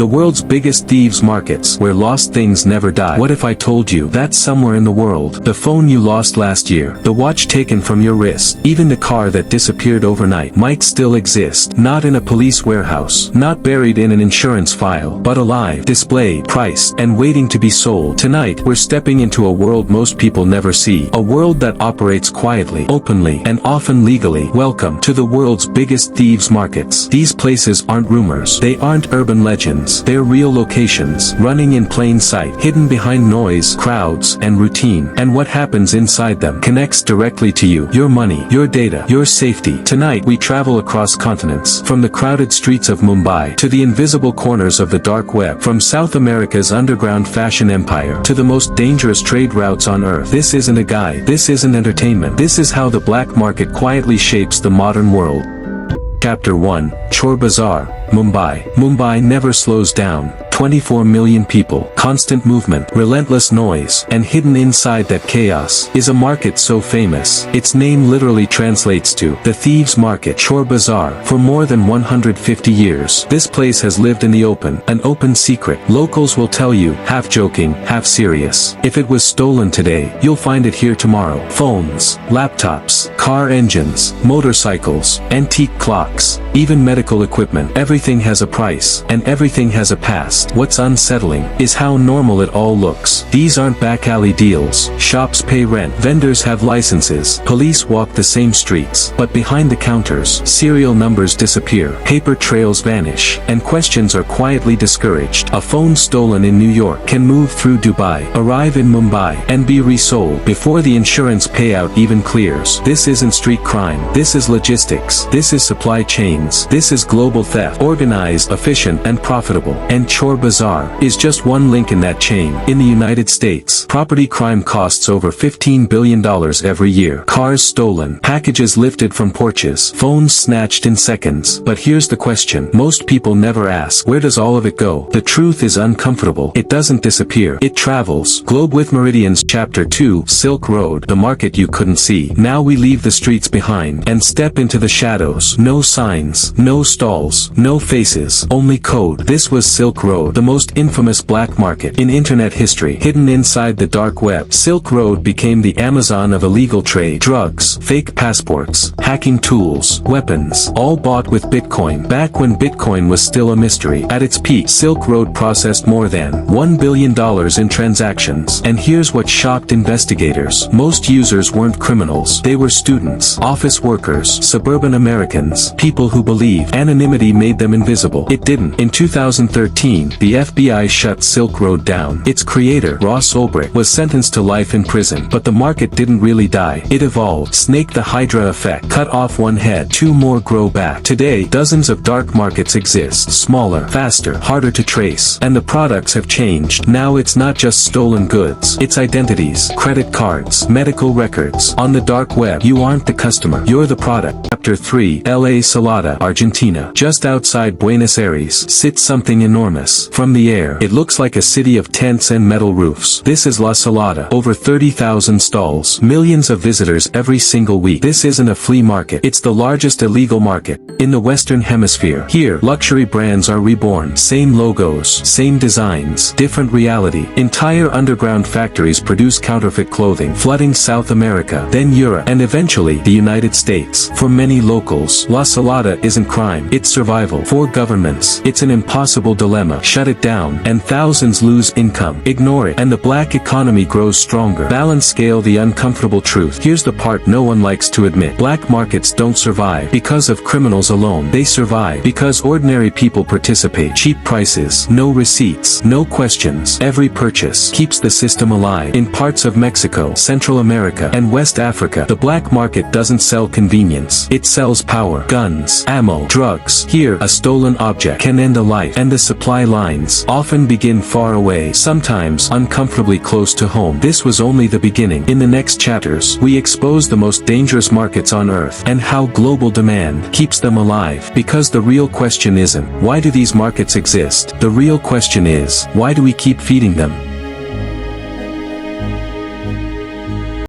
The world's biggest thieves' markets, where lost things never die. What if I told you that somewhere in the world, the phone you lost last year, the watch taken from your wrist, even the car that disappeared overnight might still exist, not in a police warehouse, not buried in an insurance file, but alive, displayed, priced, and waiting to be sold. Tonight, we're stepping into a world most people never see, a world that operates quietly, openly, and often legally. Welcome to the world's biggest thieves' markets. These places aren't rumors, they aren't urban legends, they're real locations, running in plain sight, hidden behind noise, crowds, and routine. And what happens inside them connects directly to you, your money, your data, your safety. Tonight we travel across continents, from the crowded streets of Mumbai to the invisible corners of the dark web, from South America's underground fashion empire to the most dangerous trade routes on earth. This isn't a guide, this isn't entertainment, this is how the black market quietly shapes the modern world. Chapter 1, Chor Bazaar, Mumbai. Mumbai never slows down. 24 million people, constant movement, relentless noise, and hidden inside that chaos is a market so famous, its name literally translates to the thieves' market. Chor Bazaar. For more than 150 years, this place has lived in the open, an open secret. Locals will tell you, half joking, half serious, if it was stolen today, you'll find it here tomorrow. Phones, laptops, car engines, motorcycles, antique clocks, even medical equipment. Everything has a price, and everything has a past. What's unsettling is how normal it all looks. These aren't back alley deals, shops pay rent, vendors have licenses, police walk the same streets, but behind the counters, serial numbers disappear, paper trails vanish, and questions are quietly discouraged. A phone stolen in New York can move through Dubai, arrive in Mumbai, and be resold before the insurance payout even clears. This isn't street crime, this is logistics, this is supply chains, this is global theft, organized, efficient, and profitable. And Chor Bazaar is just one link in that chain. In the United States, property crime costs over $15 billion every year. Cars stolen, packages lifted from porches, phones snatched in seconds. But here's the question most people never ask: where does all of it go? The truth is uncomfortable. It doesn't disappear. It travels. Globe with Meridians. Chapter 2, Silk Road, the market you couldn't see. Now we leave the streets behind and step into the shadows. No signs, no stalls, no faces, only code. This was Silk Road, the most infamous black market in internet history. Hidden inside the dark web, Silk Road became the Amazon of illegal trade. Drugs, fake passports, hacking tools, weapons, all bought with Bitcoin. Back when Bitcoin was still a mystery. At its peak, Silk Road processed more than $1 billion in transactions. And here's what shocked investigators: most users weren't criminals. They were students, office workers, suburban Americans, people who believed anonymity made them invisible. It didn't. In 2013, the FBI shut Silk Road down. Its creator, Ross Ulbricht, was sentenced to life in prison. But the market didn't really die. It evolved. Snake the Hydra effect. Cut off one head, two more grow back. Today, dozens of dark markets exist. Smaller, faster, harder to trace. And the products have changed. Now it's not just stolen goods. It's identities, credit cards, medical records. On the dark web, you aren't the customer. You're the product. Chapter 3, L.A. Salada, Argentina. Just outside Buenos Aires sits something enormous. From the air, it looks like a city of tents and metal roofs. This is La Salada. Over 30,000 stalls. Millions of visitors every single week. This isn't a flea market. It's the largest illegal market in the Western Hemisphere. Here, luxury brands are reborn. Same logos, same designs, different reality. Entire underground factories produce counterfeit clothing, flooding South America, then Europe, and eventually the United States. For many locals, La Salada isn't crime, it's survival. For governments, it's an impossible dilemma. Shut it down, and thousands lose income. Ignore it, and the black economy grows stronger. Balance scale the uncomfortable truth. Here's the part no one likes to admit. Black markets don't survive because of criminals alone. They survive because ordinary people participate. Cheap prices, no receipts, no questions. Every purchase keeps the system alive. In parts of Mexico, Central America, and West Africa, the black market doesn't sell convenience. It sells power, guns, ammo, drugs. Here, a stolen object can end a life, and the supply lines often begin far away, sometimes uncomfortably close to home. This was only the beginning. In the next chapters, we expose the most dangerous markets on earth, and how global demand keeps them alive. Because the real question isn't, why do these markets exist? The real question is, why do we keep feeding them?